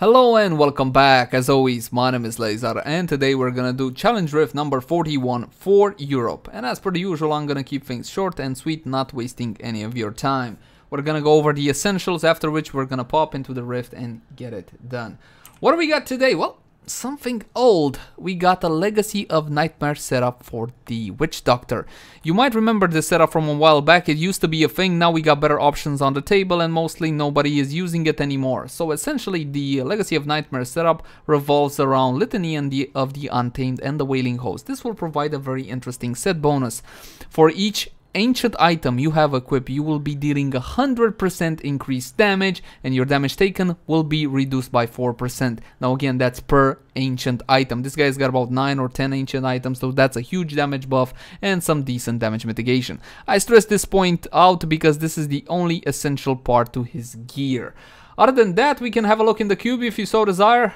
Hello and welcome back. As always, my name is Leyzar and today we're gonna do challenge rift number 41 for Europe. And as per the usual, I'm gonna keep things short and sweet, not wasting any of your time. We're gonna go over the essentials, after which we're gonna pop into the rift and get it done. What do we got today? Well, something old. We got a Legacy of Nightmare setup for the Witch Doctor. You might remember this setup from a while back. It used to be a thing. Now we got better options on the table and mostly nobody is using it anymore. So essentially the Legacy of Nightmare setup revolves around Litany of the Untamed and the Wailing Host. This will provide a very interesting set bonus. For each ancient item you have equipped, you will be dealing 100% increased damage and your damage taken will be reduced by 4%. Now again, that's per ancient item. This guy's got about 9 or 10 ancient items, so that's a huge damage buff and some decent damage mitigation. I stress this point out because this is the only essential part to his gear. Other than that, we can have a look in the cube if you so desire.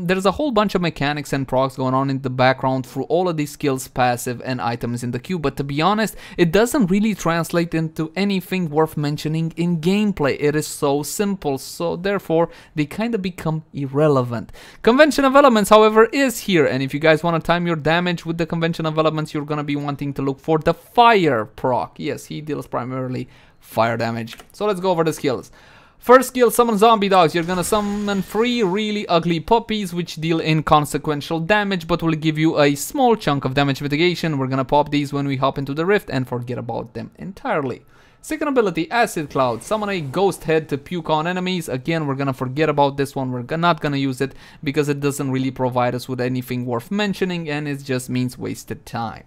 There's a whole bunch of mechanics and procs going on in the background through all of these skills, passive, and items in the cube. But to be honest, it doesn't really translate into anything worth mentioning in gameplay. It is so simple, so therefore they kind of become irrelevant. Convention of Elements, however, is here. And if you guys want to time your damage with the Convention of Elements, you're going to be wanting to look for the Fire proc. Yes, he deals primarily fire damage. So let's go over the skills. First skill, summon zombie dogs. You're gonna summon 3 really ugly puppies which deal inconsequential damage but will give you a small chunk of damage mitigation. We're gonna pop these when we hop into the rift and forget about them entirely. Second ability, Acid Cloud. Summon a ghost head to puke on enemies. Again, we're gonna forget about this one. We're not gonna use it because it doesn't really provide us with anything worth mentioning and it just means wasted time.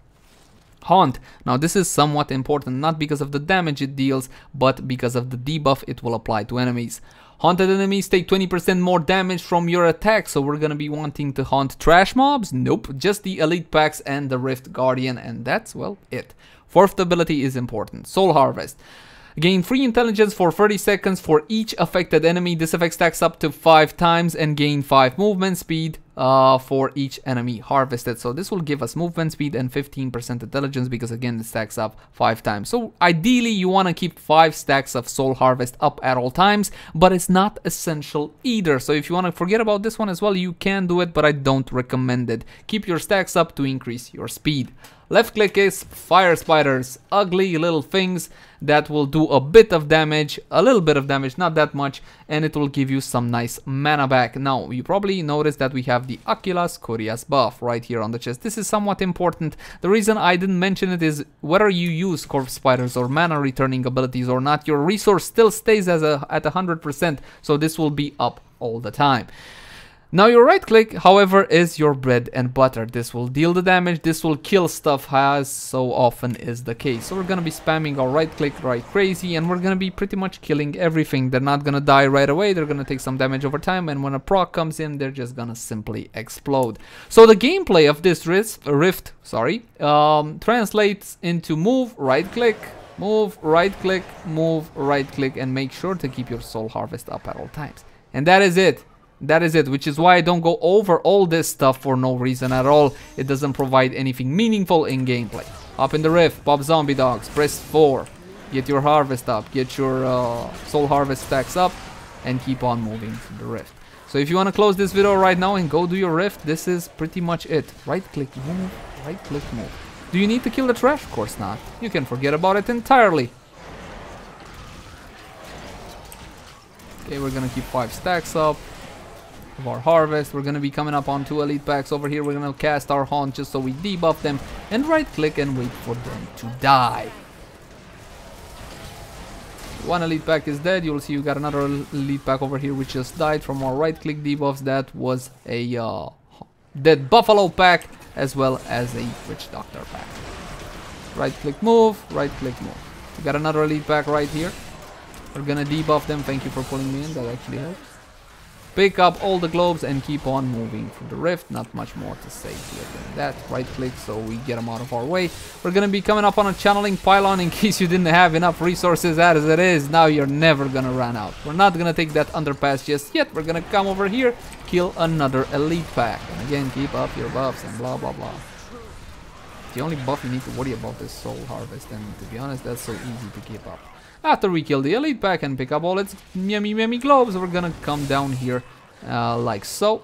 Haunt. Now this is somewhat important, not because of the damage it deals, but because of the debuff it will apply to enemies. Haunted enemies take 20% more damage from your attack, so we're gonna be wanting to haunt trash mobs? Nope, just the elite packs and the Rift Guardian, and that's, well, it. Fourth ability is important, Soul Harvest. Gain free intelligence for 30 seconds for each affected enemy. This effect stacks up to 5 times and gain 5 movement speed for each enemy harvested. So this will give us movement speed and 15% intelligence because again it stacks up 5 times. So ideally you want to keep 5 stacks of Soul Harvest up at all times, but it's not essential either. So if you want to forget about this one as well, you can do it, but I don't recommend it. Keep your stacks up to increase your speed. Left click is Fire Spiders, ugly little things that will do a bit of damage, a little bit of damage, not that much, and it will give you some nice mana back. Now, you probably noticed that we have the Oculus Curious buff right here on the chest. This is somewhat important. The reason I didn't mention it is whether you use Corpse Spiders or mana returning abilities or not, your resource still stays at 100%, so this will be up all the time. Now your right click, however, is your bread and butter. This will deal the damage, this will kill stuff as so often is the case. So we're gonna be spamming our right click right crazy and we're gonna be pretty much killing everything. They're not gonna die right away, they're gonna take some damage over time, and when a proc comes in, they're just gonna simply explode. So the gameplay of this rift translates into move, right click, move, right click, move, right click, and make sure to keep your Soul Harvest up at all times. And that is it. That is it, which is why I don't go over all this stuff for no reason at all. It doesn't provide anything meaningful in gameplay. Hop in the rift, pop zombie dogs, press 4, get your harvest up, get your Soul Harvest stacks up, and keep on moving to the rift. So if you want to close this video right now and go do your rift, this is pretty much it. Right click, move, right click, move. Do you need to kill the trash? Of course not. You can forget about it entirely. Okay, we're gonna keep 5 stacks up of our harvest. We're gonna be coming up on 2 elite packs over here. We're gonna cast our haunt just so we debuff them and right click and wait for them to die. 1 elite pack is dead. You'll see you got another elite pack over here which just died from our right click debuffs. That was a dead buffalo pack as well as a witch doctor pack. Right click move, right click move. We got another elite pack right here. We're gonna debuff them. Thank you for pulling me in, that actually helps. Pick up all the globes and keep on moving through the rift. Not much more to say here than that. Right click so we get them out of our way. We're gonna be coming up on a channeling pylon in case you didn't have enough resources as it is. Now you're never gonna run out. We're not gonna take that underpass just yet. We're gonna come over here, kill another elite pack. And again, keep up your buffs and blah blah blah. The only buff you need to worry about is Soul Harvest, and to be honest, that's so easy to keep up. After we kill the elite pack and pick up all its yummy globes, we're gonna come down here like so.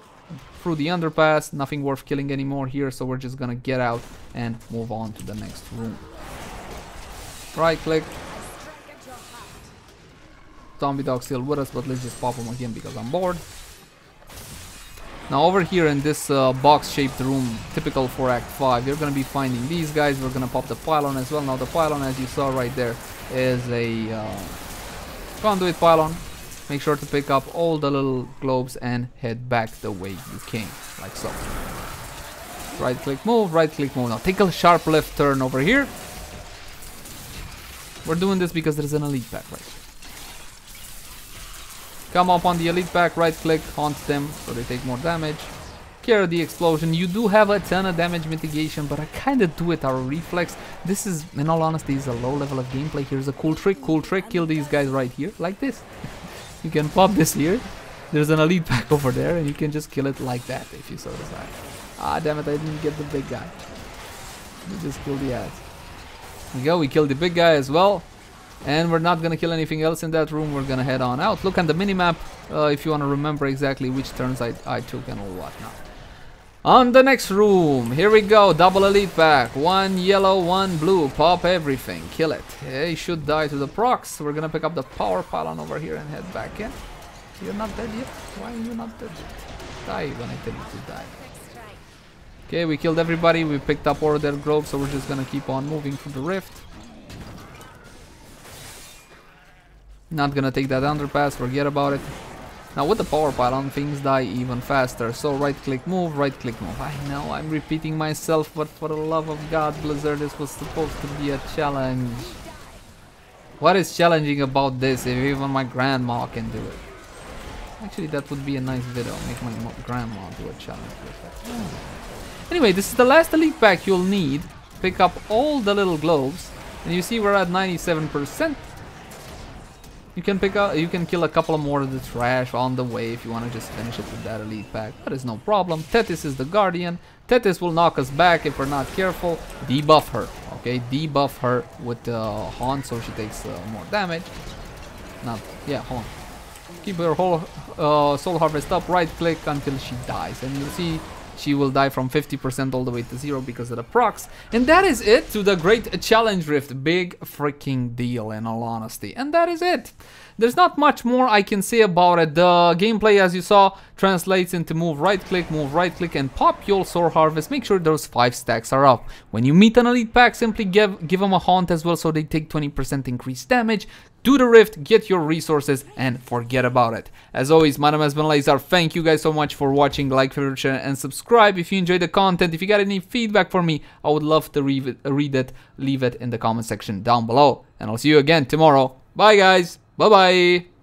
Through the underpass, nothing worth killing anymore here, so we're just gonna get out and move on to the next room. Right click. Zombie dog still with us, but let's just pop him again because I'm bored. Now over here in this box-shaped room, typical for Act 5, you're gonna be finding these guys. We're gonna pop the pylon as well. Now the pylon, as you saw right there, is a conduit pylon. Make sure to pick up all the little globes and head back the way you came, like so. Right click move, right click move. Now take a sharp left turn over here. We're doing this because there's an elite pack right here. Come up on the elite pack, right click, haunt them so they take more damage. Carry the explosion. You do have a ton of damage mitigation, but I kinda do it out of reflex. This is, in all honesty, is a low level of gameplay. Here's a cool trick, kill these guys right here, like this. You can pop this here. There's an elite pack over there, and you can just kill it like that if you so decide. Ah, damn it, I didn't get the big guy. We just killed the ass. There we go, we killed the big guy as well. And we're not gonna kill anything else in that room. We're gonna head on out. Look on the minimap if you want to remember exactly which turns I took and all whatnot. On the next room, here we go. Double elite pack. One yellow, one blue. Pop everything. Kill it. He should die to the procs. We're gonna pick up the power pylon over here and head back in. You're not dead yet? Why are you not dead yet? Die when I tell you to die. Okay, we killed everybody. We picked up all their globes, so we're just gonna keep on moving through the rift. Not gonna take that underpass, forget about it. Now with the power pylon, things die even faster. So right click move, right click move. I know I'm repeating myself, but for the love of God, Blizzard, this was supposed to be a challenge. What is challenging about this if even my grandma can do it? Actually, that would be a nice video. Make my grandma do a challenge with that. Anyway, this is the last elite pack you'll need. Pick up all the little globes. And you see we're at 97%. You can kill a couple more of the trash on the way if you want to just finish it with that elite pack. That is no problem. Tethys is the guardian. Tethys will knock us back if we're not careful. Debuff her, okay? Debuff her with haunt so she takes more damage. Haunt. Keep her whole soul harvest up. Right click until she dies, and you'll see she will die from 50% all the way to 0 because of the procs. And that is it to the Great Challenge Rift. Big freaking deal, in all honesty. And that is it. There's not much more I can say about it. The gameplay, as you saw, translates into move right click, and pop your soul harvest. Make sure those 5 stacks are up. When you meet an elite pack, simply give them a haunt as well so they take 20% increased damage. Do the rift, get your resources, and forget about it. As always, my name has been Leyzar. Thank you guys so much for watching. Like, favorite, share, and subscribe if you enjoyed the content. If you got any feedback for me, I would love to read it. Leave it in the comment section down below. And I'll see you again tomorrow. Bye, guys. Bye-bye.